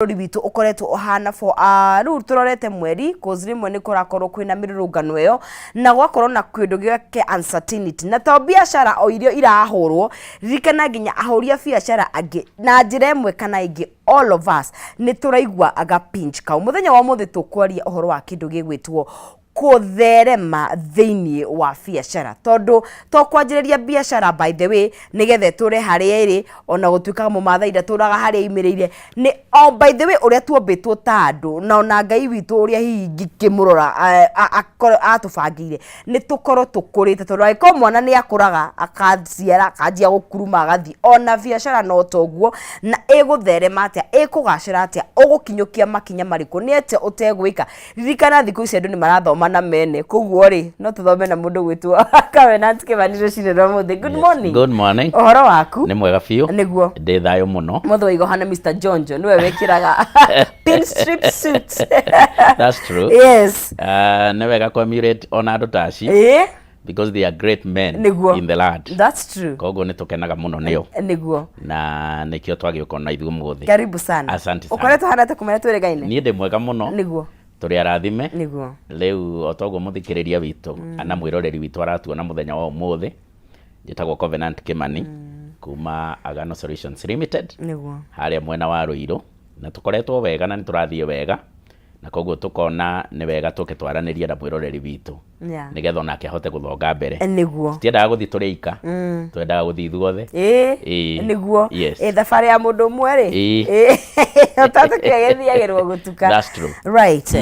Ribitu ukoretwo ohana for riu turorete mweri cause rimwe ni kurakorwo kwina mirurungano iyo na gwakorwo na kwindu giake uncertainty na to biashara o irio irahurwo rikana ginya ahoria biashara agi na njira imwe kana ingi all of us ni turaigwa aga pinch ka muthenya wa muthi tukwaria uhoro wa kindu gigwitwo kutherema thiini wa biashara tondu to kwanjiriria biashara by the way nigethe ture haria iri ona gutuika mumathai ndaturaga haria imireire ni by the way uria tuombitwo ta andu na ona Ngai witu uria hihi ngikimurora atubangire ni tukorwo tukurite tondu aiko mwana ni akuraga akaciara akanjia gukuruma agathi ona biashara no toguo na igutherema atia ikugacira atia ugukinyukia makinya mariku ni ete utegwika ririkana thiku ici andu ni marathoma na mene koguo ri no tuthome na mundu gwitwo Covenant Kimaniro Shirero muthi. Good morning. Good morning. Ohoro waku ni mwega fiu niguo ndi thayo muno motho igo hana Mr. Jonjo niwe wekiraga pin strip suit. That's true. Yes. Ni wega commemorate on andu taci because they are great men in the land. That's true. Koguo ni tukenaga muno nio niguo na nikio twagioka na ithuo muthi. Karibu sana. Asante sana. Ukoretwo hana ta kumenya tweregaine ni ndi mwega muno niguo turi arathime niguo riu otoguo muthikiriria witu ana mwiroreri witu aratuona muthenya wa umuthi njitagwo Covenant Kimani kuma Agano Solutions Limited niguo haria mwena wa Ruiru na tukoretwo wega na niturathie wega na koguo tukona ni wega tuke twaraniria na mwiroreri witu nigetha onake ahote guthonga mbere niguo tiendaga guthi turika twendaga guthi ithuothe niguo yes. Thabari ya mundu umwe ri otatu kiagithiagirwo gutuka. That's true. Right.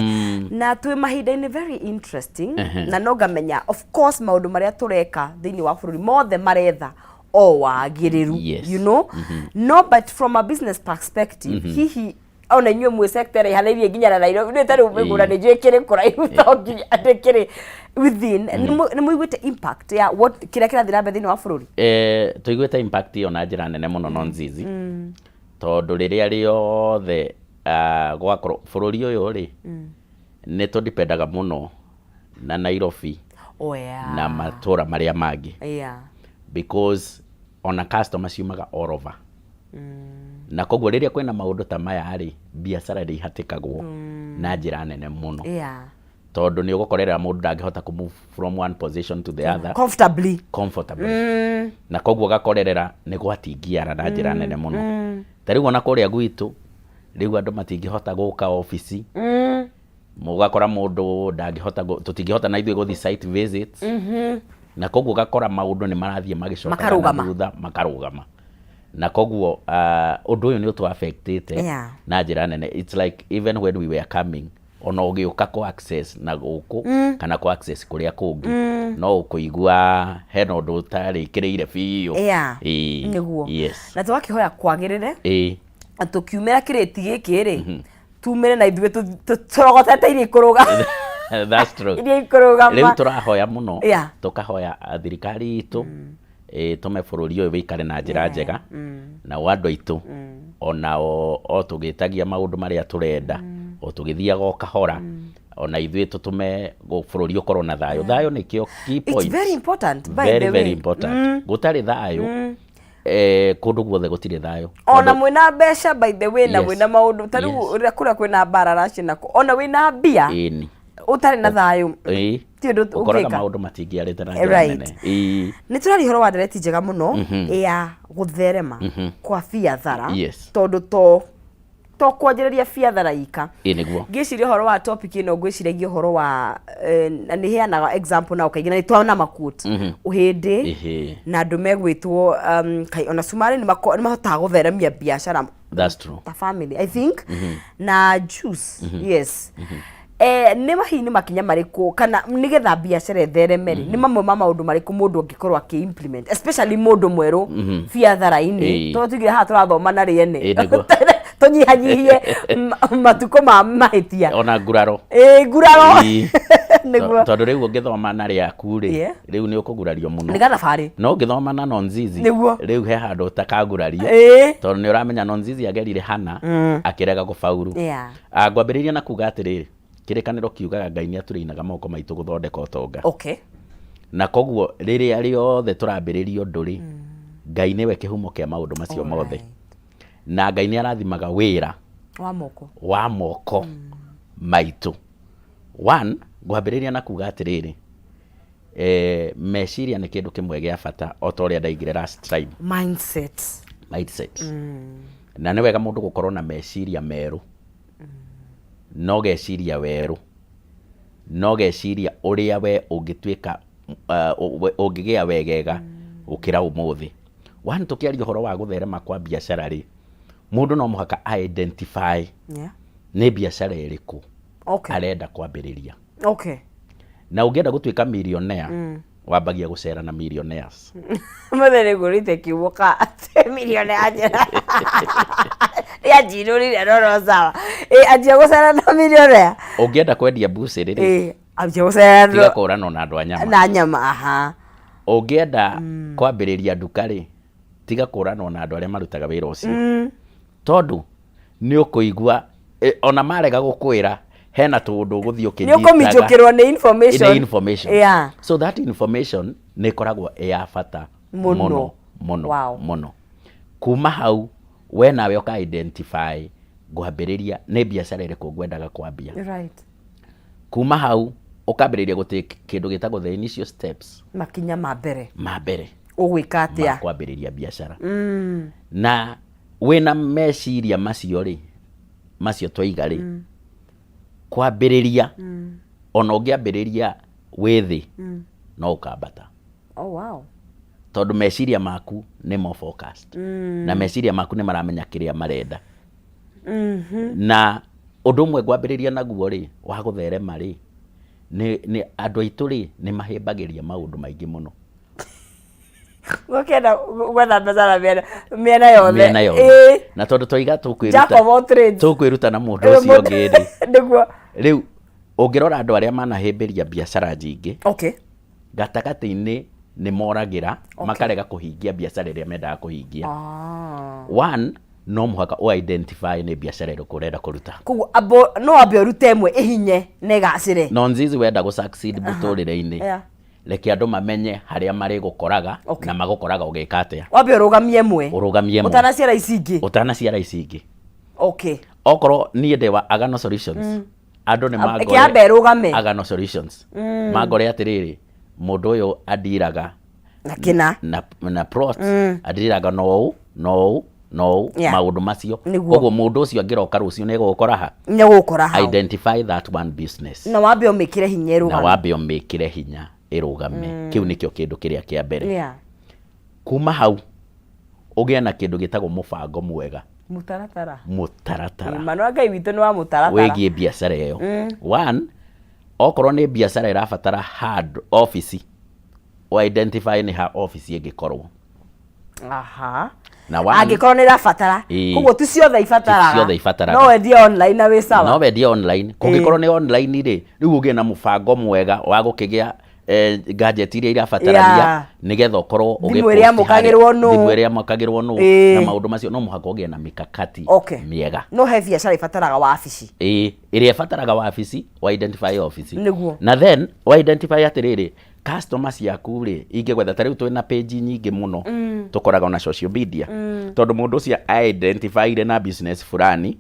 Na twi mahinda-ini very interesting na no ngamenya of course maundu maria tureka thiini wa bururi mothe maretha o wagiriru you know no but from a business perspective hihi ona nywe mwe sector ihalerie nginya na Nairobi ni tari umegura ni jekere kuraihu tongi adekere within ni muigwite impact ya what kira thira thini wa bururi tuigwite impact yo na njira nene muno non zizi tondu riria riothe gwakorwo bururi uyu ri ni tudipendaga muno na Nairobi na matura maria mangi because ona customers yumaga all over na koguo riria kwina maundu ta maya ri biashara ri hatikagwo na njira nene muno tondu ni ugukorera mundu ndangihota ku move from one position to the other comfortably na koguo gakorerera ni gwatingiara na njira nene muno tarigu ona kuria gwitu riu andu matingihota guka office mugakora mundu ndangihota tutingihota na ithuĩ guthi site visits na koguo gakora maundu ni marathie magicoka thutha makarugama na koguo undu uyu ni utu affected na njira nene. It's like even when we were coming ona ugiuka ko access na guku kana ko access kuria kungi no kuigua hena undu utari kireire biu niguo yes na twakihoya kwagirire atukiumira kireti giki ri tumire na ithuĩ turogotete iri kuruga. That's true. Riu turahoya muno tukahoya thirikari itu tume bururi uyu wikare na njira njega na wandu aitu ona o tugitagia maundu maria turenda o tugithiaga o kahora ona ithuĩ tutume bururi ukorwo na thayo. Thayo ni kio key point. It's very important by very, the way. Very important. Gutari thayo kundu guothe gutire thayo ona mwina mbeca by the way na mwina maundu tariu kuria kwina mbara raci nako ona wina mbia utari na thayo ti undu ukora maundu matingiarite na njira nene ni turari horo wa ndereti njega muno ya gutherema kwa biathara tondu to kwanjiriria biathara ika niguo ngiciria horo wa topic ino ngwiciragia horo wa ni heanaga example na ukaigina ni twaona makut uhindi na andu megwitwo kai ona sumari ni mahotaga gutheremia biashara. That's true. Ta family I think na juice yes ni mahini makinya mariku kana nigetha biashara etheremeri ni mamwe ma maundu mariku mundu angikorwo aki-implement especially mundu mweru biathara-ini to tugire ha turathoma na riene tunyihanyihie matuko ma mahitia ona nguraro nguraro niguo tondu riu ungithoma na riaku ri riu ni ukugurario muno ni kana bari no ungithoma na nonzizi riu he handu utakagurario tondu ni uramenya nonzizi agerire hana akirega gufauru ngwambiriria na kuga atiriri kirikaniro kiugaga Ngai ni aturiinaga moko maitu guthondeka utonga na koguo riria riothe turambiririo nduri Ngai niwe kihumo kia maundu macio mothe na Ngai ni arathimaga wira wa moko maitu. One, ngwambĩrĩria na kuga atĩrĩrĩ, meciria nĩ kĩndũ kĩmwe gĩa bata o ta ũrĩa ndaigire last time. Mindset. Na nĩ wega mũndũ gũkorwo na meciria merũ, no geciria werũ, no geciria ũrĩa we ũngĩtuĩka ũngĩgĩa wegega gũkĩra ũmũthĩ. One, tũkĩaria ũhoro wa gũtherema kwa biacara rĩ, mũndũ no mũhaka identify nĩ biacara ĩrĩkũ arenda kwambĩrĩria. Na ũngĩenda gũtuĩka millionaire, wambagia gũcera na millionaires. Mũthenya ngũrĩte kiugo ka millionaire. Ya njirũrire roro sawa. Anjia gũcera na millionaire. Ũngĩenda kwendia bucĩrĩ rĩ, anjia gũcera tiga kũrana na andũ a nyama. Na nyama, aha. Ũngĩenda kwambĩrĩria nduka rĩ, tiga kũrana na andũ arĩa marutaga wĩra ũcio. Tondũ nĩ ũkũigua ona marega gũkwĩra hena tũndũ gũthiĩ ũkĩnyitaga. Nĩ ũkũminjũkĩrwo nĩ information. Yeah. So that information nĩ ĩkoragwo ya bata mũno. Kuma hau we nawe ũka identify ngwambĩrĩria nĩ biacara ĩrĩkũ ngwendaga kwambia. Kuma hau ũkambĩrĩria gũtake kĩndũ gĩtagwo the initial steps. Makinya ma mbere. Ũgwĩka atĩa kwambĩrĩria biacara. Na wĩna meciria macio rĩ, macio twaiga rĩ, kwambĩrĩria ona ũngĩambĩrĩria wĩthĩ no ũkambata. Tondũ meciria maku nĩ more focused. Na meciria maku nĩ maramenya kĩrĩa marenda. Na ũndũ ũmwe ngwambĩrĩria naguo rĩ, wa gũtherema rĩ, nĩ andũ aitũ rĩ, nĩ mahĩmbagĩria maũndũ maingĩ mũno. Gũkenda gwetha mbeca na mĩena yothe. Na tondũ twiga tũkwĩruta na mũndũ ũcio ũngĩ rĩ. Rĩu ũngĩrora andũ arĩa manahĩmbĩria biacara nyingĩ, gatagatĩ-inĩ nĩ moragĩra makarega kũhingia biacara ĩrĩa mendaga kũhingia. One, no mũhaka ũidentify nĩ biacara ĩrĩkũ ũrenda kũruta. Koguo no wambe ũrute ĩmwe ĩhinye na ĩgacĩre. No nzizi wenda gũsucceed mũtũrĩre-inĩ, reke andũ mamenye harĩa marĩ gũkoraga na magũkoraga ũgĩka atĩa. Wambe ũrũgamie ĩmwe. Ũtanaciara ici ingĩ. Okorwo niĩ ndĩ wa Agano Solutions, andũ nĩ mangore Agano Solutions. Mangore atĩrĩrĩ, mũndũ ũyũ adiraga na plot, adiraga no maũndũ macio. Koguo mũndũ ũcio angĩroka rũciũ nĩ egũgũkora ha. Identify that one business. Na wambe ũmĩkĩre hinya ĩrũgame. Kĩu nĩkĩo kĩndũ kĩrĩa kĩa mbere. Kuma hau ũgĩa na kĩndũ gĩtagwo mũbango mwega. Mũtaratara. Mano Ngai witũ nĩ wa mũtaratara. Wĩgiĩ biacara ĩyo. One, okorwo nĩ biacara ĩrabatara hard office, identify nĩ ha office ĩngĩkorwo. Angĩkorwo nĩ ĩrabatara. Koguo ti ciothe ibataraga. No wendie online na wĩ sawa. No wendie online. Kũngĩkorwo nĩ online rĩ, rĩu ũgĩe na mũbango mwega wa gũkĩgĩa gadget iria irabatarania nĩgetha ũkorwo thimũ ĩrĩa mũkagĩrwo nũ na maũndũ macio. No mũhaka ũgĩe na mikakati mĩega. No he biacara ibataraga wabici. Ĩrĩa ibataraga wabici, identify office. Na then identify atĩrĩrĩ, customer ciaku rĩ, ingĩgwetha ta rĩu twĩna page nyingĩ mũno tũkoraga na social media. Tondũ mũndũ ũcio identify na business fulani,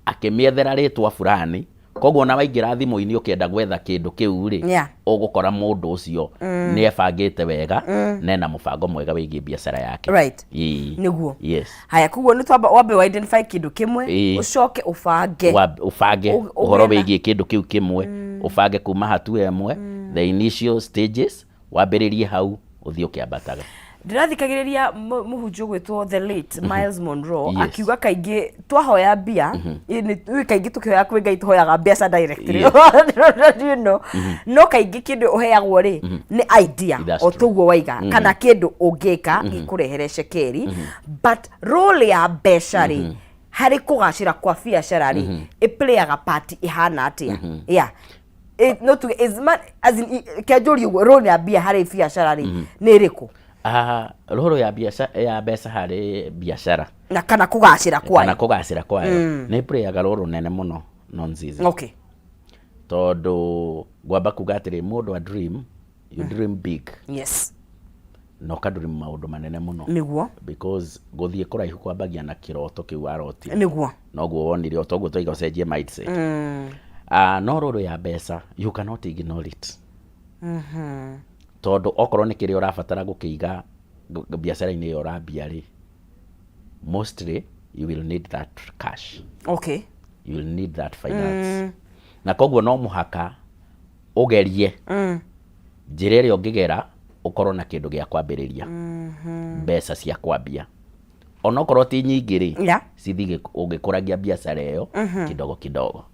akĩmĩethera rĩtwa fulani, koguo na waingĩra thimũ-inĩ ũkĩenda gwetha kĩndũ kĩu rĩ, ũgũkora mũndũ ũcio nĩ ebangĩte wega na ena mũbango mwega wĩgiĩ biacara yake. Nĩguo. Haya, koguo nĩ twamba wambe identify kĩndũ kĩmwe, ũcoke ũbange ũhoro wĩgiĩ kĩndũ kĩu kĩmwe, ũbange kuma hatua ĩmwe, the initial stages, wambĩrĩrie hau ũthiĩ ũkĩambataga. Ndĩrathikagĩrĩria mũhunjia ũgwĩtwo the late Miles Monroe akiuga kaingĩ twahoya mbia, kaingĩ tũkĩhoya kwĩ Ngai tũhoyaga mbeca directly. No kaingĩ kĩndũ ũheagwo rĩ nĩ idea o toguo waiga, kana kĩndũ ũngĩka gĩkũrehere cekeri, but role ya mbeca rĩ harĩ kũgacĩra kwa biacara rĩ ĩplayaga part ĩhana atĩa. No to as in kĩanjũri ũguo, role ya mbia harĩ biacara rĩ nĩ ĩrĩkũ? Roro ya mbeca harĩ biacara na kana kũgacĩra kwayo nĩ playaga roro nene mũno nonsense. Tondũ ngwamba kuga atĩrĩ, mũndũ a dream, you dream big. no kaduri maundu manene muno niguo because guthie kuraihu kwambagia na kiroto kiu aroti niguo noguo wonire otoguo twiga ucenjie mindset no ruru ya mbeca you cannot ignore it tondu okorwo ni kiri urabatara gukiiga biacara-ini iyo urambia ri mostly you will need that cash. Okay. You will need that finance. Na koguo no muhaka ugerie njira iria ungigera ukorwo na kindu gia kwambiriria mbeca cia kwambia ona okorwo ti nyingi ri cithige ungikuragia biacara iyo kidogo kidogo.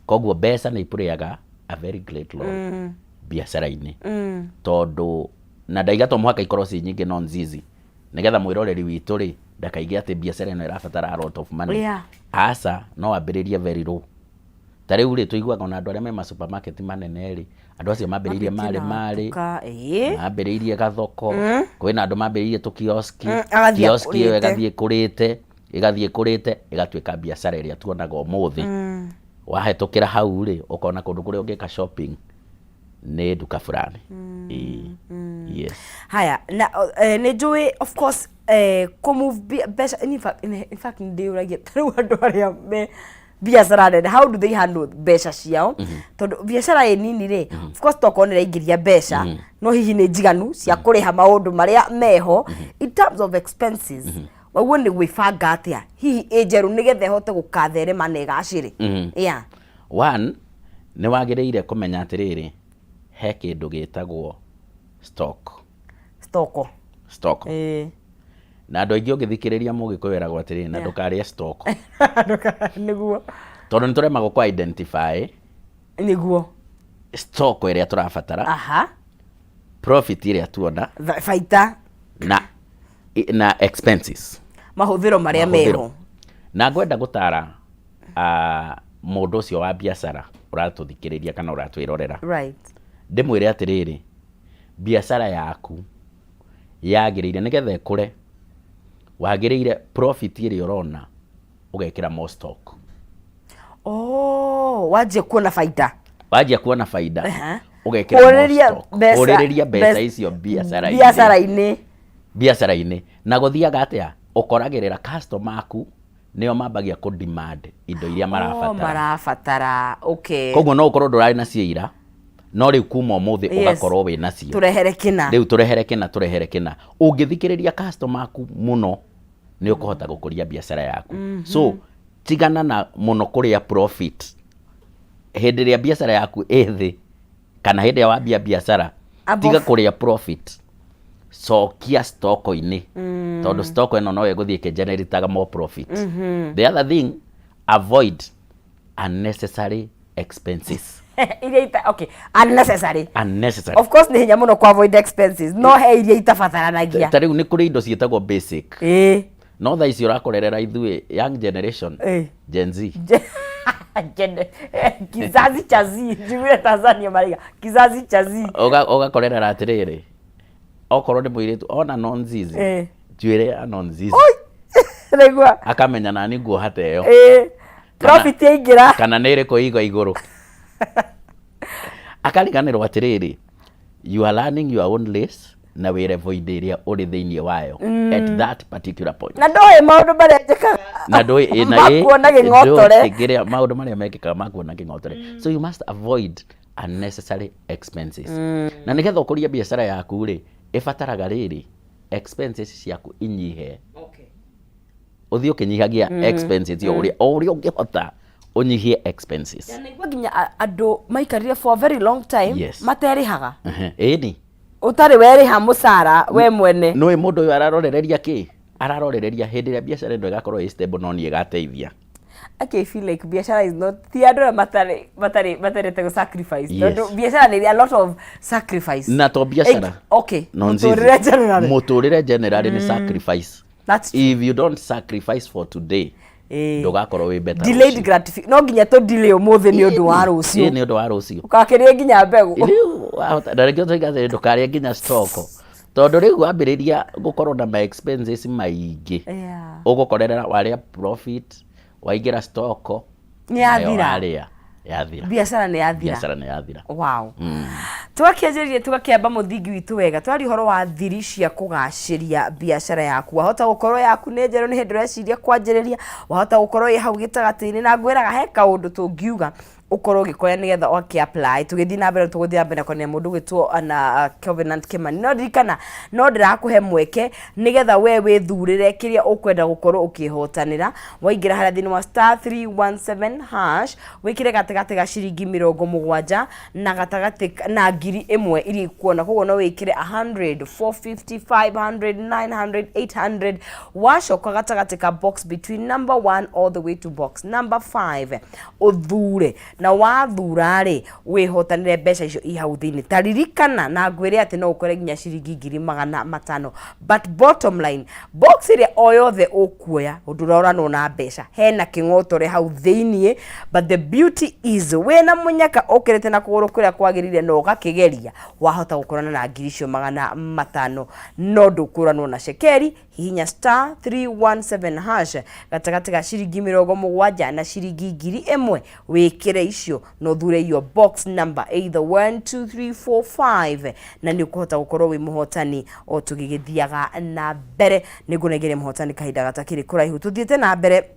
Koguo mbeca ni ipureaga a very great role biacara-ini tondu na ndaiga to muhaka ikorwo ci nyingi no nzizi nigetha mwiroreri witu ri ndakaige ati biacara ino irabatara a lot of money. Asa no ambiririe very low. Tariu ri tuiguaga na andu aria me ma supermarket manene ri andu acio mambiririe mari mambiririe gathoko kwina andu mambiririe tu kioski iyo igathie kurite igatuika biacara iria tuonaga umuthi wahetukira hau ri ukona kundu kuria ungika shopping ni duka fulani. Yes. Haya na ni njui of course kumove better in fact ndi uragia tariu andu aria me biacara nene how do they handle beca ciao tondu biacara nini ri of course toko ni raingiria beca no hihi ni njiganu cia kuriha maundu maria meho in terms of expenses waguo ni gwibanga atia hihi ejeru nigethe hote gukatherema na igaciri. One ni wagiriire kumenya atiriri he kindu gitagwo stock. Na andu aingi ungithikiriria mugikuiragwo atiriri na ndukarie stock niguo tondu ni turemagwo ku identify niguo stock iria turabatara profit iria tuona baita na expenses mahuthiro maria meho. Na ngwenda gutara mundu ucio wa biacara uratuthikiriria kana uratwirorera ndimwire atiriri biacara yaku yagiriire nigetha ikure wagiriire profit iria urona ugekira more stock. Wajia kuona faida ugekira more stock uriria mbeca icio biacara-ini na guthiaga atia ukoragirira customer aku nio mambagia ku demand indo iria marabatara. Okay. Koguo no ukorwo ndurari na ciira no riu kuma umuthi ugakorwo we nacio turehere kina ungithikiriria customer aku muno ni ukuhota gukuria biacara yaku. So tigana na muno kuria profit hindi ria biacara yaku ithi kana hindi ya wambia biacara tiga kuria profit sokia stoko-ini tondu stoko ino no iguthie generate more profit. The other thing, avoid unnecessary expenses. Unnecessary. Of course ni hinya muno ku avoid expenses no he iria itabataranagia. Tariu ni kuri indo cietagwo basic. No tha ici urakorerera ithuĩ young generation Gen Z kizazi cha Z njiguire Tanzania mariga kizazi cha Z ugakorerera atiriri okorwo ni muiritu ona nonzizi njuire anonzizi regwa akamenya nani nguo hateo profit ingira kana ni iriku igwa iguru akariganirwo atiriri you are learning your own race na wire void iria uri thiini wayo at that particular point. Na ndoe maundu maria njikaga na ndoe makuona gingotore ngiria maundu maria mekikaga makuona gingotore. So you must avoid unnecessary expenses. Na nigetha ukuria biacara yaku ri ibataraga riri expenses ciaku inyihe. Uthio kinyihagia expenses yo uria ungihota unyihie expenses. Yani nginya andu maikarire for a very long time materihaga. Ni utari weriha mucara we mwene no mundu uyu ararorereria ararorereria hindi ria biacara ndo igakorwo stable no ni igateithia. I feel like biashara is not the other matare to sacrifice. No biashara ni a lot of sacrifice. Na to biashara. Okay. Muturire generally ni sacrifice. That's true. If you don't sacrifice for today, ndogakorwo we better. Delayed gratification. No ginya to delay umuthi ni undu wa rucio. Ni undu wa rucio. Ukakiria ginya mbegu. Ndareke tuigathe ndukaria ginya stoko. Tondu riu wambiriria gukorwo na my expenses maingi. Ugukorera waria profit waigira stoko ni yathira yathira biashara ni yathira. Wow. Twakianjĩrĩria tũgakĩamba mũthingi witũ wega twari horo wa thiri cia kũgacĩria biacara yaku wahota gũkorwo yaku nĩ njerũ nĩ hĩndĩ ũreciria kwanjĩrĩria wahota gũkorwo ĩ hau gĩtagatĩ-inĩ na ngwĩraga he kaũndũ tũngiuga ukorwo gikoya nigetha apply tugithii na mbere tuguthii na mbere kone mundu gwitwo ana Covenant Kimani no dirikana no ndirakuhe mweke nigetha we withurire kiria ukwenda gukorwo ukihotanira waingira haria thini wa *317 hash wikire gatigati ga ciringi 70 na gatigati na ngiri imwe iri kuona koguo no wikire 100 450 500 900 800 wacoka gatigati ka box between number 1 all the way to box number 5 uthure na wathura ri wihotanire mbeca icio ihau thini taririkana na ngwire ati no ukore ginya ciringi 500 but bottom line box ire o yothe ukuoya ndurora no na mbeca hena king'otore hau thini but the beauty is wena munyaka ukirete na kuguru kuria kwagirire no gakigeria wahota gukorana na ngiri icio 500 no ndukuranwo na shekeri hihinya *317 hash gatagati ga ciringi 70 na ciringi 1000 wikire icio no thure iyo box number either 1 2 3 4 5 na ni ukuhota gukorwo wi muhotani o tugigithiaga na mbere nigunegere muhotani kahinda gatakiri kuraihu tuthiete na mbere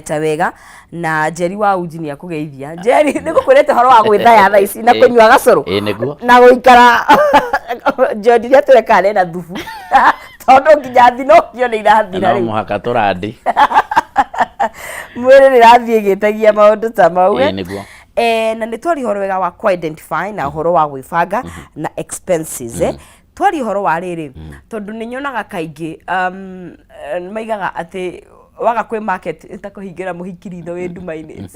ta wega na Jerry wa Engineer kugeithia Jerry nigukurete horo wa gwithaya thaa ici na kunywa gacoro na guikara Jodi ria turekane na thubu tondu nginya thino kio ni irathira riu no muhaka turandi mwere rirathie gitagia maundu ta mau na ni twari horo wega wa identify na horo wa gwibanga na expenses twari horo wa riri tondu ni nyonaga kaingi maigaga ati waga kwe market itakuhingira muhikiritho wi nduma-ini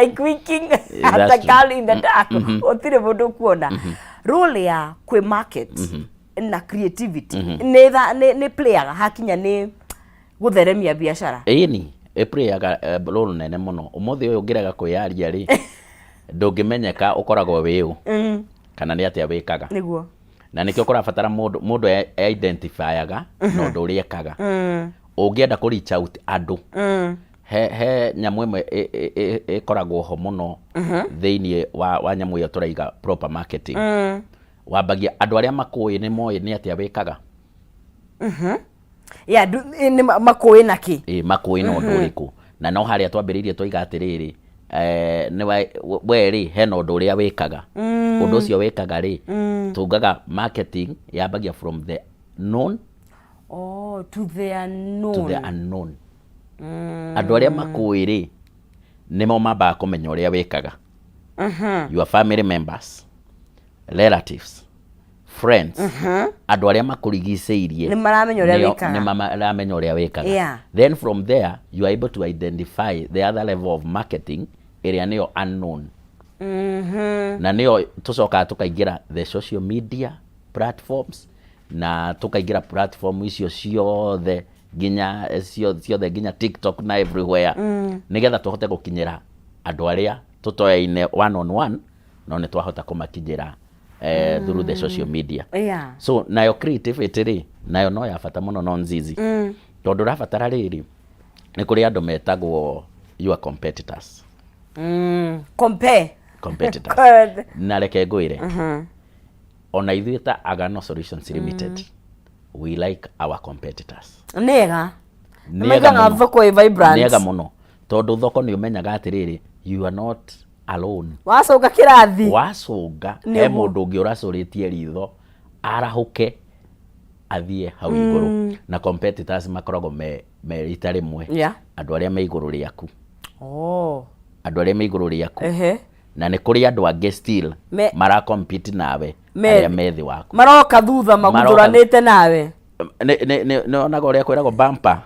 like winking at the girl in the dark otire mundu kuona role ya kwe market na creativity ni player hakinya ni gutheremia biashara ni player role nene muno umuthi uyu ngiraga kwiyaria ri ndungimenyeka ukoragwo wiu kana ni atia wikaga niguo na nikio kurabatara mundu identifyaga no nduriekaga ungienda ku reach out andu he nyamu imwe ikoragwo ho muno thiini wa nyamu iyo turaiga proper marketing wambagia andu aria makui ni moyi ni atia wikaga ya ni makui naki makui no nduriku na no haria twambiririe twiga atiriri ni we ri he no nduria wikaga undu ucio wikaga ri tungaga marketing yambagia from the known to the unknown andu aria makuiri nimo mamba kumenya uria wikaga your family members relatives friends andu aria makurigiceirie ni maramenya uria wikaga ni maramenya uria wikaga then from there you are able to identify the other level of marketing area niyo unknown na niyo tucoka tukaingira the social media platforms na tukaingira platform icio ciothe ginya ciothe ginya TikTok na everywhere nigetha tuhote gukinyira andu aria tutoyaine one on one no ni twahota kumakinyira through the social media so nayo creativity ri nayo no ya bata muno no nzizi tondu rabatara riri ni kuri andu metagwo your competitors competitors na reke ngwire ona ithuĩ ta Agano Solutions Limited we like our competitors nega thoko ĩ vibrant nega muno tondu thoko ni umenyaga atiriri you are not alone wacoka kirathi wacoka he mundu ungi uracuritie ritho arahuke athie hau iguru na competitors makoragwo me rita rimwe andu aria me iguru riaku andu aria me iguru riaku na ni kuri andu angi still mara compete nawe aria methi waku maroka thutha maguthuranite nawe ne onaga uria kwiragwo bumper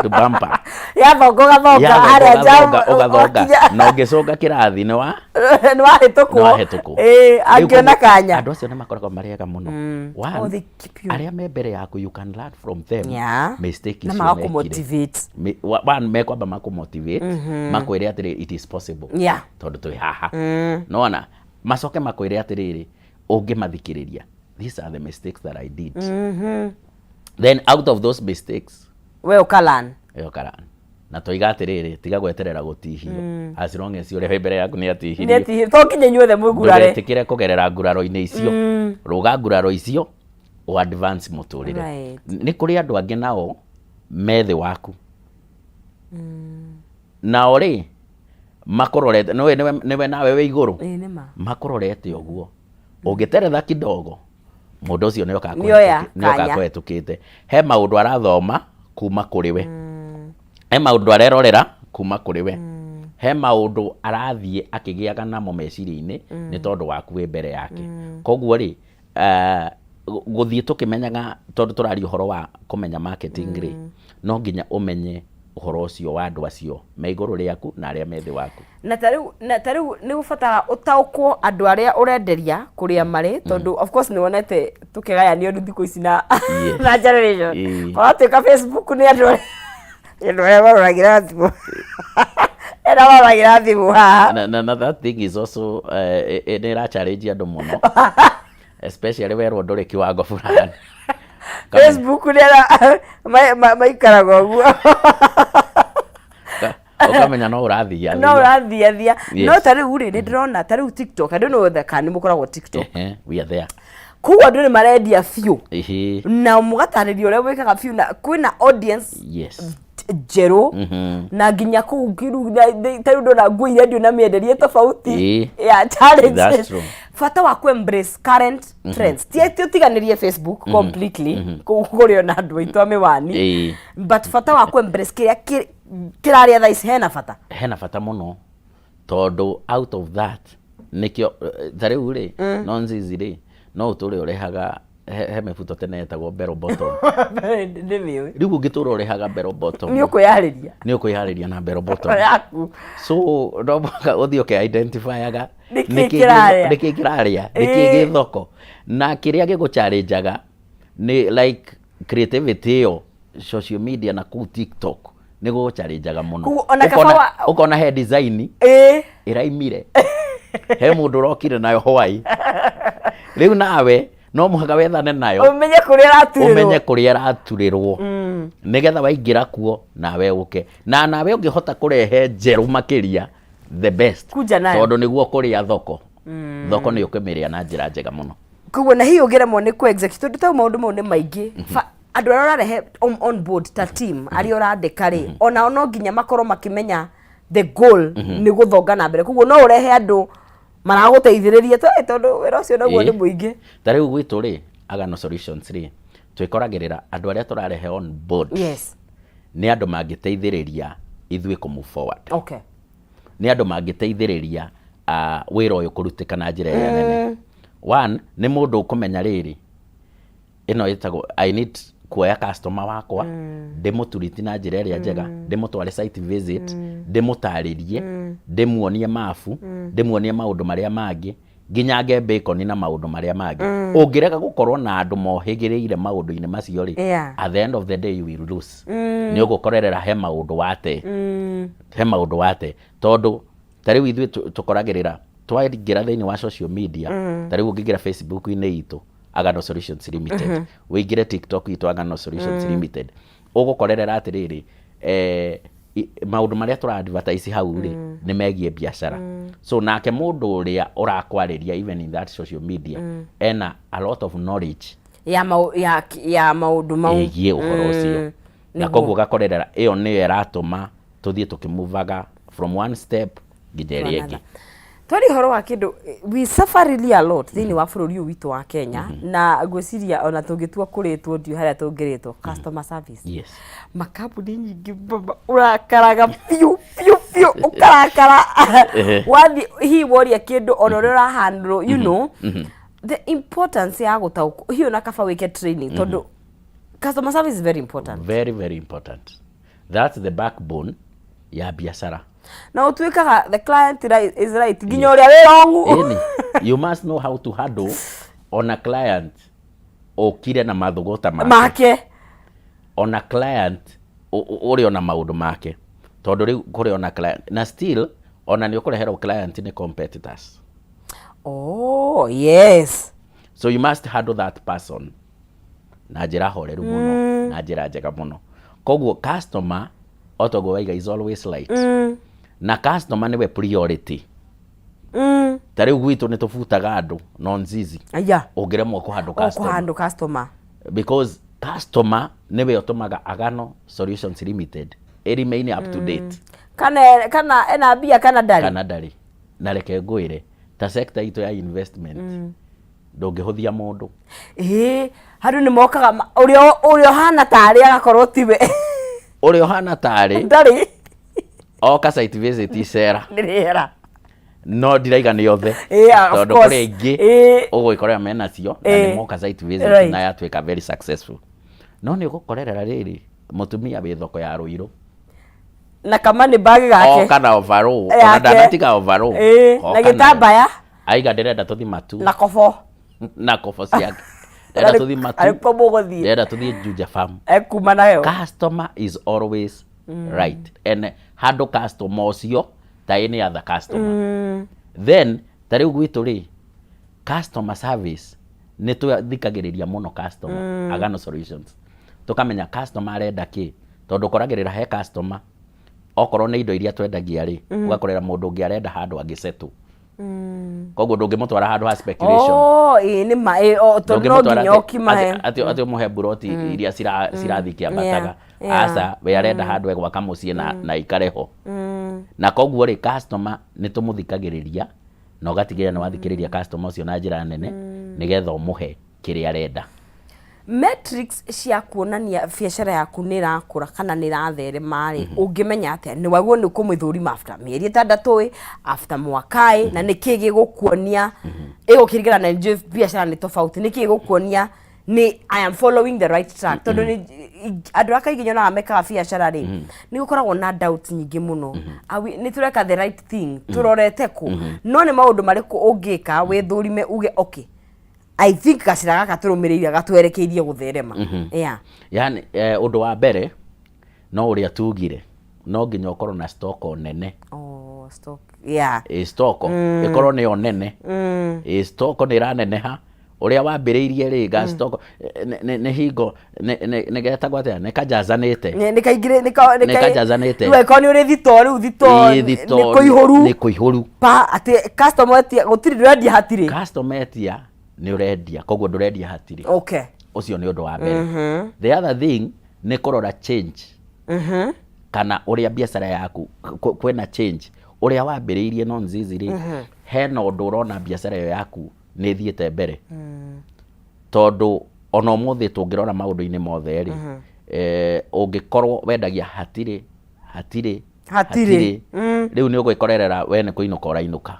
to bumper ya thonga aria ugathonga no ngicoka kirathi ni wa hituko angiona kanya andu acio ni makoragwo mariega muno aria me mbere yaku you can learn from them mistake na maku motivate one mekwamba maku motivate makwire atiri it is possible tondu twi haha no ona macoke makwire atiriri ungimathikiriria these are the mistakes that I did then out of those mistakes we ukalan na toiga atiriri tiga gweterera gutihio as long as uri mbere yaku ni atihirio ni atihirio to kinye nyuothe mwigurare ndugetikire kugerera nguraro-ini icio ruga nguraro icio o advance muturire ni kuri andu angi nao methi waku nao ri makororete niwe nawe we iguru makororete uguo ungiteretha kidogo mundu ucio ni okakwehtukite he maundu arathoma kuma kuri we he maundu arerorera kuma kuri we he maundu arathie akigiaga namo meciria-ini ni tondu waku wi mbere yake koguo ri guthie tukimenyaga tondu turari uhoro wa kumenya marketing ri no nginya umenye uhoro ucio wa andu acio me iguru riaku na aria methi waku na tariu ni ubatara utaukwo andu aria urenderia kuria mari tondu of course ni wonete tukigayanio thiku ici na na generation watuika Facebook ni andu baroragira thimu baroragira thimu na that thing is also ni ra challenge andu muno especially where nduri kiwango fulani Facebook ni maikaraga guo ukamenya no urathia no tariu ri ni ndirona tariu TikTok andu no theka ni mukoragwo TikTok we are there kuwa andu ni marendia few na mugataririo uria wikaga few na kwina audience jeru na nginya ku kiru tariu ndona ngui ndio na mienderie tofauti ya challenges fata wa ku embrace current trends tie tiganirie Facebook completely kurio na andu aitu amiwani but fata wa ku embrace kiraria thaa ici hena fata muno tondu out of that nikio tariu ri no nzizi ri no uture urehaga he mebuto tene etagwo barrel bottom riu ungitura urehaga barrel bottom ni ukuyariria na barrel bottom so ndoboka uthio ke identifyaga nikikiraria nikigithoko na kiria giguchallengeaga ni like creativity yo social media na ku TikTok ni guchallengeaga muno ukona he design iraimire he mundu rokire nayo Hawaii riu nawe no muhaga wethane nayo umenye kuria raturirwo nigetha waingira kuo nawe uke na nawe ungihota kurehe njeru makiria the best tondu niguo kuria thoko ni ukimiria na njira njega muno kuguo na hiyo geremo ni ku execute tu maundu mau ni maingi andu aria rarehe on board ta team aria urandika ri ona no nginya makorwo makimenya the goal ni guthonga na mbere kuguo no urehe andu maraguteithiriria tondu wira ucio naguo ni muingi tariu gwitu ri Agano Solutions ri twikoragirira andu aria turarehe on board ni andu mangiteithiriria ithui ku move forward ni andu mangiteithiriria wira uyu kurutika na njira ya nene one ni mundu ukumenya riri ino yetagwo I need kuoya customer wakwa ndimuturiti na njira iria njega ndimutware site visit ndimutaririe ndimuonie mafu ndimuonie maundu maria mangi nginya ngembe ikoni na maundu maria mangi ungireka gukorwo na andu mohigiriire maundu-ini macio ri at the end of the day you will lose ni ugukorerera he maundu wate tondu tariu ithui tukoragirira twaingira thiini wa social media tariu ungigira Facebook-ini itu Agano Solutions Limited wigire TikTok itu Agano Solutions Limited ugukorerera atiriri maundu maria tura advertise hau ri ni megie biashara so nake mundu uria urakwariria even in that social media ena a lot of knowledge ya maundu mau egie uhoro ucio na koguo gakorerera iyo ni eratuma tuthie tukimuvaga from one step nginya ringi twari horo wa kindu we suffer really a lot thini wa bururi witu wa Kenya na gwiciria ona tungitua kuritwo ndio haria tungiritwo customer service makambuni nyingi urakaraga piu ukarakara wathi hi woria kindu ona ura handle you know the importance ya gutauko hiyo na kaba wike training tondu customer service is very important, very important. That's the backbone ya biashara. Na utuikaga the client is right nginya uria wi wrong you must know how to handle on a client okire na mathugota make on a client uri ona maundu make tondu riu kuri ona client na still ona ni ukurehera client ni competitors. Oh yes, so you must handle that person na njira horeru muno na njira njega muno. Koguo customer otogo waiga is always right. Na customer niwe priority. Tari gwitũ nĩ tũbutaga andũ non-zizi. Aya. Ũngĩremwo kũhandle customer. Because customer nĩwe ũtũmaga Agano Solutions Limited remain up to date. Kana ena mbia kana ndari. Kana ndari. Na reke ngwĩre ta sector itũ ya investment ndũngĩhũthia mũndũ. Handũ nĩ mokaga ũrĩa hana tarĩ agakorwo tiwe. Ũrĩa hana tarĩ. Ndari. Oka site visit icera. Nĩrĩera. No ndiraiga nĩ othe. Tondũ kũrĩ aingĩ ũgũĩkorera menacio na nĩ moka site visit na yatuĩka very successful. No nĩ ũgũkorerera rĩrĩ mũtumia wĩ thoko ya Rũirũ. Na kama nĩ bag gake. Oka na overall. Ona ndanatiga overall. Na gĩtambaya. Aiga ndĩrenda tũthi matu. Na kobo. Na kobo ciake. Ndĩrenda tũthi matu. Arĩkwo mũgũthiĩ. Ndĩrenda tũthi Juja Farm. Ekuma nayo. Customer is always right. And handle customer ũcio ta any other customer. Then tarĩu gwitũ rĩ customer service nĩ tũthikagĩrĩria mũno customer. Agano Solutions. Tukamenya customer arenda kĩ, tondũ koragĩrĩra he customer okorwo nĩ indo iria twendagia rĩ ugakorera mũndũ ũngĩ arenda handũ angĩsetũ. Koguo ndũngĩmũtwara handũ ha speculation. Nĩ ma tondũ no nginya ũkimahe atĩ ũmũhe buroti iria cirathiĩ kĩambataga. Aca we arenda handũ gwaka mũciĩ na ikareho. Na koguo rĩ customer nĩ tũmũthikagĩrĩria na ũgatigĩrĩra nĩ wathikĩrĩria customer ũcio na njĩra nene nĩgetha ũmũhe kĩrĩa arenda. Metrics cia kuonania biacara yaku nĩ irakũra kana nĩ iratherema rĩ ũngĩmenya atĩa nĩ waguo nĩ kũmĩthũrima after mĩeri 6 after mwaka na nĩ kĩĩ gĩgũkuonia ĩgũkĩringana na njũ biacara nĩ tofauti nĩ kĩĩ gĩgũkuonia ni I am following the right track tondu ni andu akaingĩ nyonaga mekaga biacara rĩ nĩ gũkoragwo na doubts nyingĩ mũno nĩ tureka the right thing turorete ku no nĩ maũndũ marĩkũ ũngĩka wĩthũrime uge okay I think gacira gaka turũmĩrĩire gatwerekeirie gũtherema. Yani ũndũ wa mbere no ũrĩa tugire no nginya ũkorwo na stock nene. Stock. Stock ĩkorwo nĩ nene. Stock nĩ ĩraneneha ũrĩa wambĩrĩirie rĩ ga stock nĩ hingo nĩ getagwo atĩa nĩ kajazanĩte. Nĩ kaingire nĩ kajazanĩte. Rĩu ĩkorwo nĩ ũrĩ thito rĩu thito nĩ kũihũru. Nĩ kũihũru. Pa atĩ customer etia gũtirĩ ndũrendia hatirĩ. Customer etia nĩ ũrendia koguo ndũrendia hatirĩ. Okay. Ũcio nĩ ũndũ wa mbere. The other thing nĩ kũrora change. Kana ũrĩa biacara yaku kwĩna change ũrĩa wambĩrĩirie non-zizi rĩ hena ũndũ ũrona biacara ĩyo yaku nĩ thiĩte mbere. Tondũ ona ũmũthĩ tũngĩrora maũndũ-inĩ mothe rĩ ũngĩkorwo wendagia hatirĩ rĩu nĩ ũgwĩkorerera we nĩ kũinũka ũrainũka.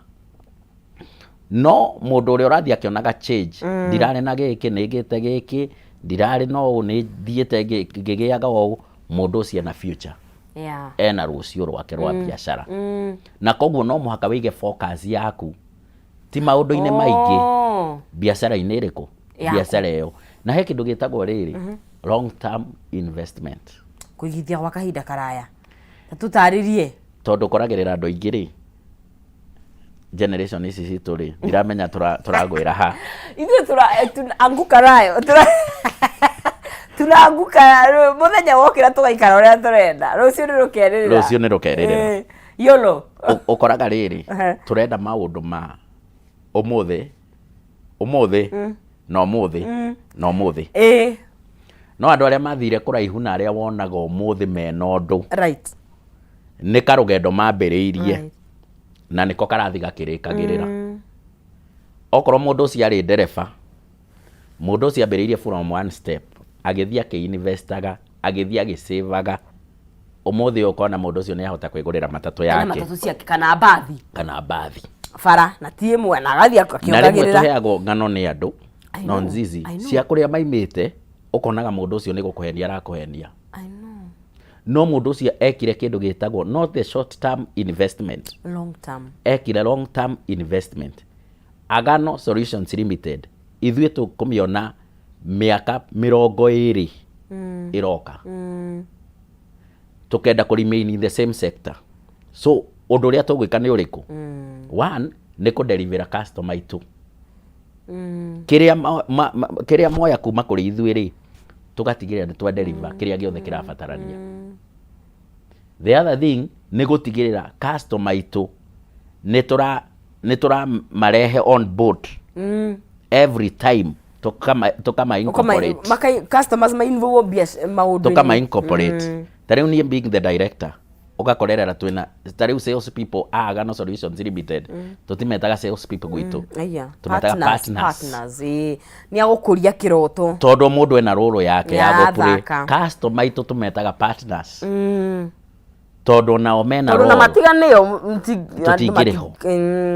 No mũndũ ũrĩa ũrathiĩ akĩonaga change ndirarĩ na gĩkĩ nĩ ngĩte gĩkĩ ndirarĩ no ũũ nĩ thiĩte ngĩgĩaga ũũ mũndũ ũcio ena future ena rũciũ rwake rwa biacara. Na koguo no mũhaka wĩige focus yaku ti maũndũ-inĩ maingĩ biacara-inĩ ĩrĩkũ biacara ĩyo. Na he kĩndũ gĩtagwo rĩrĩ long term investment, kũigithia gwa kahinda karaya. Tutarĩrie tondũ koragĩrĩra andũ aingĩ rĩ generation ici citũ rĩ ndiramenya tũragwĩra ha ithuĩ anguka nayo turanguka mũthenya wokĩra tũgaikara ũrĩa tũrenda rũciũ nĩ rũkerĩrĩra yolo ũkoraga rĩrĩ tũrenda maũndũ ma ũmũthĩ na ũmũthĩ no andũ arĩa mathire kũraihu na arĩa wonaga ũmũthĩ mena ũndũ nĩ karũgendo mambĩrĩirie na nĩko karathi gakĩrĩkagĩrĩra. Okorwo mũndũ ũcio arĩ ndereba mũndũ ũcio ambĩrĩirie from one step agĩthiĩ akĩinvestaga agĩthiĩ agĩsavaga ũmũthĩ ũkona mũndũ ũcio nĩ ahota kwĩgũrĩra matatũ yake kana mbathi bara na ti ĩmwe na agathii akĩongagĩrĩra. Na rĩmwe tũheagwo ng'ano nĩ andũ non-zizi cia kũrĩa maimĩte ũkonaga mũndũ ũcio nĩ gũkũhenia arakũhenia. No mũndũ ũcio ekire kĩndũ gĩtagwo not the short term investment, ekire long term investment. Agano Solutions Limited ithuĩ tũkũmĩona mĩaka 20 ĩroka tũkenda kũ remain in the same sector. So ũndũ ũrĩa tũgwĩka nĩ ũrĩkũ? One nĩ kũdelivera customer itũ kĩrĩa moya kuma kũrĩ ithuĩ rĩ tũgatigĩrĩra nĩ twa deliver kĩrĩa gĩothe kĩrabatarania. The other thing nĩ gũtigĩrĩra customer itũ nĩ tura marehe on board every time tukama incorporate customers ma involve maundu tukama incorporate tariu nie being the director ugakorerera twina tariu sales people Agano Solutions Limited tutimetaga sales people gwitu tumetaga partners ni agukuria kiroto tondu mundu ena role yake ya gukuri customer itu tumetaga partners tondu nao mena role na matiganio tutingiriho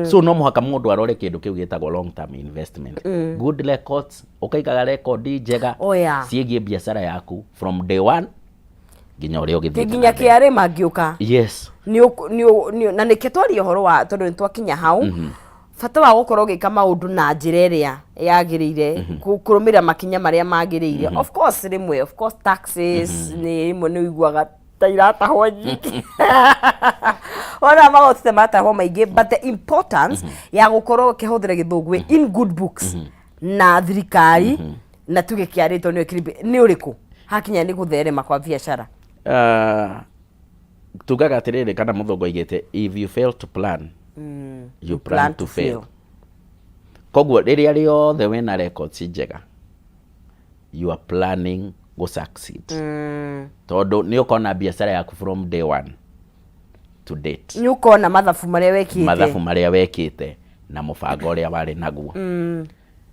so no muhaka mundu arore kindu kiu gitagwo long term investment good records ukaigaga record njega ciegie biashara yaku from day one ginya uria ugithie ginya kiare mangiuka yes ni na niketwari horo wa tondu nitwakinya hau fata wa gukorwo gika maundu na njira iria yagirire kurumira makinya maria magirire of course taxes ni rimwe ni uiguaga tairata hoji ona magotite mata ho maingi but the importance ya gukorwo kihuthira githungwe in good books na thirikari na tuge kiarito ni uriku hakinya ni gutherema kwa biashara tugaga atiriri kana muthongo igite if you fail to plan you plan to fail koguo riria riothe wina records njega you are planning go succeed tondu ni ukona biashara yaku from day one to date ni ukona mathabu maria wekite na mubango uria wari naguo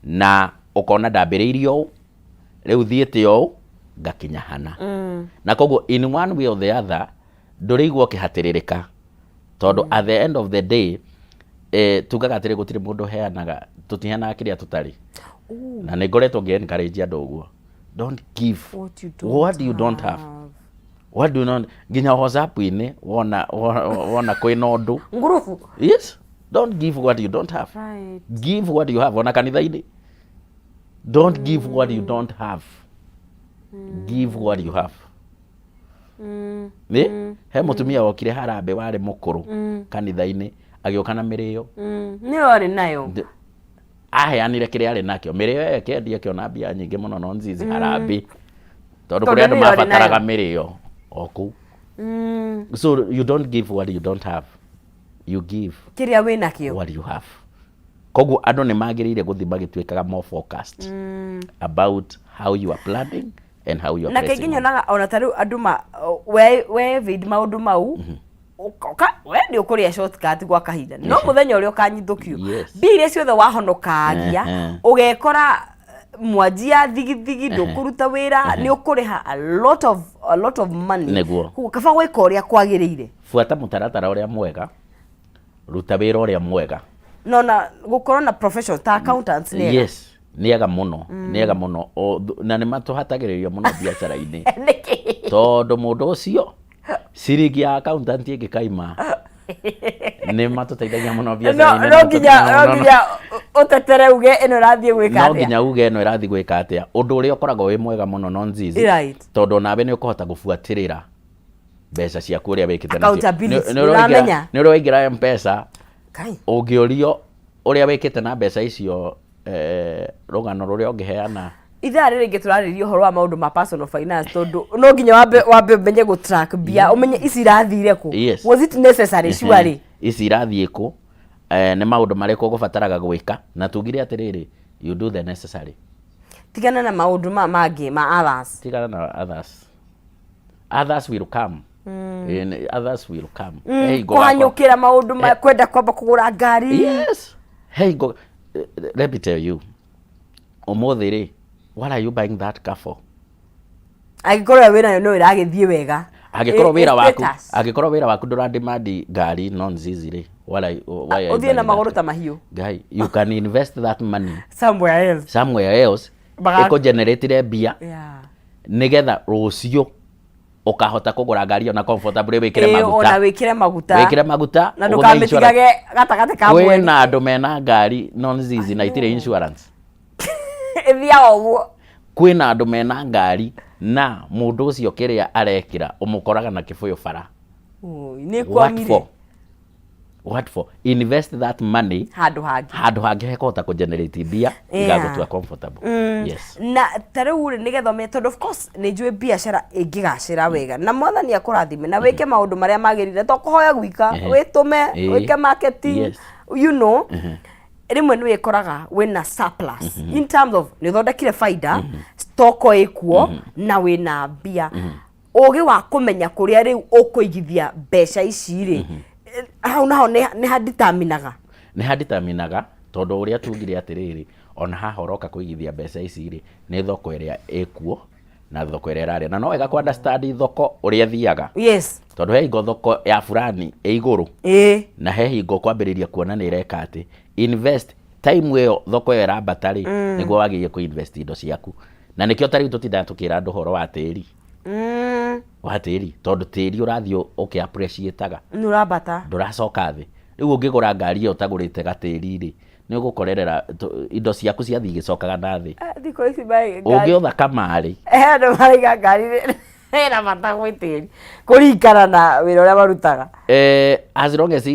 na ukona ndambiriirio riu thiete o gakinya hana na koguo in one way or the other ndurigwo kihatiririka tondu at the end of the day tugaga atiri gutiri mundu heanaga tutiheanaga kiria tutari na ni ngoretwo ngi-encourage andu uguo don't give what you don't have what do you not ginya WhatsApp-ini wona kwina undu ngurufu yes don't give what you don't have give what you have ona kanitha-ini don't give what you don't have give what you have he mutumia wokire harambe wari mukuru kanitha-ini agioka na mirio ni ori nayo aheanire kiria ari nakio mirio yake endia kiona mbia nyingi muno no nzizi harambe tondu kuria andu mabataraga mirio oku so you don't give what you don't have you give kiria wina kio what you have koguo andu ni magirire guthi magituikaga more focused about how you are planning and how you are na kainginya na ona taru andu we vid maundu mau we ndi ukuria shortcut gwa kahinda no muthenya uria ukanyithukio bire ciothe wahonokagia ugekora mwanjia thigithigi ndukuruta wira ni ukuriha a lot of money kaba gwika uria kwagirire fuata mutaratara uria mwega ruta wira uria mwega no na gukorwo na professional ta accountants ni yes niega muno na ni matuhatagiririo muno biashara-ini tondu mundu ucio ciringi ya accountant ingikaima ni matuteithagia muno biashara-ini no nginya utetere uge ino rathie gwika atia no nginya uge ino irathie gwika atia undu uria ukoragwo wi mwega muno no nzizi tondu nawe ni ukuhota gubuatirira mbeca ciaku uria wikite nacio ni uria waingira M-Pesa ungiorio uria wikite na mbeca icio rugano ruria ungiheana ithaa ringi turaririo horo wa maundu ma personal finance tondu no nginya wambe menye go track bia umenye ici irathire ku was it necessary surely ici irathie ku ni maundu mariko gubataraga gwika na tugire atiriri you do the necessary tigana na maundu mangi ma others tigana na others will come others will come hey go kuhanyukira maundu kwenda kwamba kugura ngari yes hey go let me tell you umuthiri what are you buying that car for agikorwo wira no iragithie wega agikorwo wira waku ndura demand ngari no nzizi ri why uthie na maguru ta mahiu guy you can invest that money somewhere else iko generate bia nigetha rucio ukahota kugura ngari ona comfortable wikire maguta na ndukamitigage gatagate ka mwene wena andu mena ngari no nzizi na itire insurance ithia oguo kwina andu mena ngari na mundu ucio kiria arekira umukoraga na kibuyu bara ni kwamire what for? Invest that money handu hangi hekota ku generate mbia igagutua comfortable. Yes. Na tarĩu rĩ nĩgetha tondũ of course nĩ njũĩ biacara ĩngĩgacĩra wega na mwathani akũrathime na wĩke maũndũ marĩa magĩrĩire to kũhoya gwika wĩtũme wĩke marketing you know rimwe nĩ wĩkoraga wĩna surplus in terms of nĩ thondekire faida stock ĩkuo na wĩna mbia ũgĩ wa kũmenya kũrĩa rĩu ũkũigithia mbeca ici rĩ hau naho nĩ haditaminaga tondũ ũrĩa tugire atĩrĩrĩ ona hahoroka kũigithia mbeca ici rĩ nĩ thoko ĩrĩa ĩkuo na thoko ĩrĩa ĩrarĩ na no wega ku understand thoko ũrĩa thiaga. Yes. Tondũ he hingo thoko ya fulani ĩ igũrũ na he hingo kwambĩrĩria kuona nĩ ĩreka atĩ invest time ĩyo thoko ĩyo ĩrambata rĩ nĩguo wagĩrĩire ku invest indo ciaku na nĩkĩo tarĩu tũtindaga tũkĩra andũ ũhoro wa tĩri wa tĩri tondũ tĩri ũrathiĩ ũkĩappreciataga ndũracoka thĩ rĩu ũngĩgũra ngari ĩyo ũtagũrĩte gatĩri rĩ nĩ ũgũkorerera indo ciaku ciathiĩ igĩcokaga na thĩ ũngĩotha kamarĩ andũ maraiga ngari ĩna bata gwĩ tĩri kũringana na wĩra ũrĩa marutaga as long as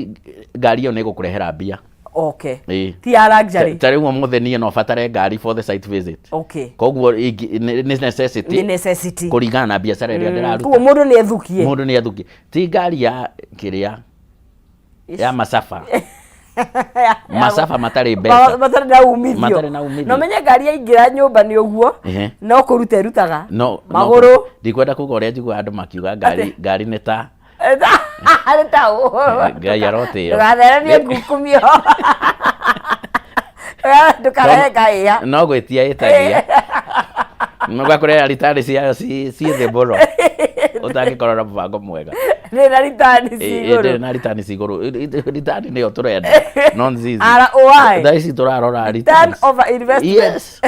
ngari ĩyo nĩ ĩgũkũrehera mbia. Okay. Ti ya luxury. Tarĩu ũmũthĩ niĩ no batare ngari for the site visit. Okay. Koguo nĩ necessity. Kũringana na biacara ĩrĩa ndĩraruta. Koguo mũndũ nĩ ethukie. Ti ngari ya kĩrĩa ya masafa. Masafa matarĩ mbeca. Matarĩ na umithio. No menye ngari yaingĩra nyũmba nĩ ũguo. No kũruta ĩrutaga. Magũrũ. Ndikwenda kuga ũrĩa njiguaga andũ makiuga ngari nĩ ta Ngai arotĩo. Ndũgatheranie ngukumio. Ndũkareka no gwĩtia ĩtagia. Mũgakũrera ritani ciayo ci thĩ mũno. Ũtangĩkorwo na mũbango mwega. Ndĩna ritani cigũrũ. Ndĩna ritani cigũrũ. Ritani nĩyo tũrenda. Non-zizi. ROI. Thaa ici tũrarora ritani. Return over investment. Yes.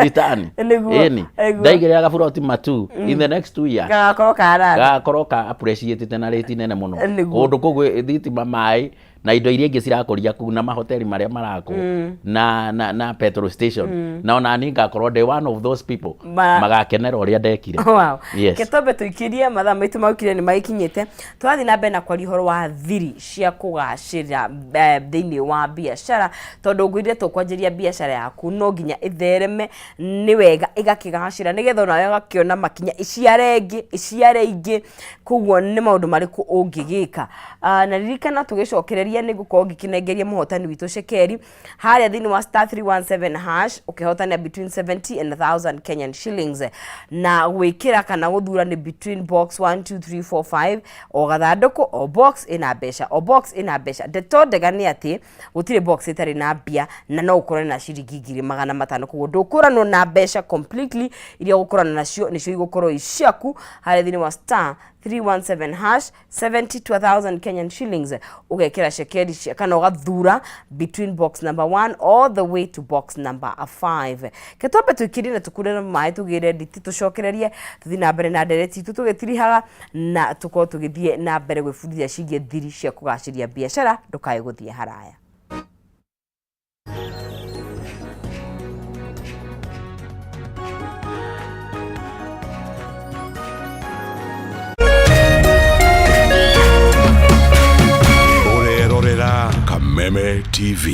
Ritani. Ĩni. Ndaigĩrĩra gaburoti matu. In the next 2 years. Gagakorwo ka appreciate na rate nene mũno. Kũndũ kũguo thitima maĩ na indo iria ingĩ cirakũria kuu na mahoteli marĩa marako na petrol station na ona ni ngakorwo ndĩ one of those people magakenera ũrĩa ndekire. Wow. Ketombe tũikirie mathaa maitũ maukire nĩ magikinyĩte tũrathiĩ na mbere na kwaria ũhoro wa thiri cia kũgacĩra thĩinĩ wa biacara tondũ ngwĩrire tũkwanjĩria biacara yaku no nginya ĩthereme nĩ wega ĩgakĩgacĩra nĩgetha onawe ũgakĩona makinya iciare ingĩ koguo nĩ maũndũ marĩkũ ũngĩgĩka na ririkana tũgĩcokereria nĩ gũkorwo ngĩkĩnengeria mũhotani witũ Shekeri harĩa thĩinĩ wa *317 hash ũkĩhotania between 70 and 1000 Kenyan shillings na gwĩkĩra kana gũthura nĩ between box 1 2 3 4 5 o gathandũkũ o box ĩna mbeca ndeto ndega nĩ atĩ gũtirĩ box ĩtarĩ na mbia na no ũkorane na ciringi 500 koguo ndũkũranwo na mbeca completely iria ũgũkorana nacio nĩcio igũkorwo iciaku harĩa thĩinĩ wa *317 hash 70 to 1000 Kenyan shillings ugekira Shekeri kana ugathura between box number 1 all the way to box number 5 ketombe tukirina tukurera mai tugire nditi tucokererie tuthi na mbere na ndereti tugitirihaga na tuko tugithie na mbere gwibundithia cigie thiri cia kugaciria biacara ndukae guthie haraya. Kameme TV.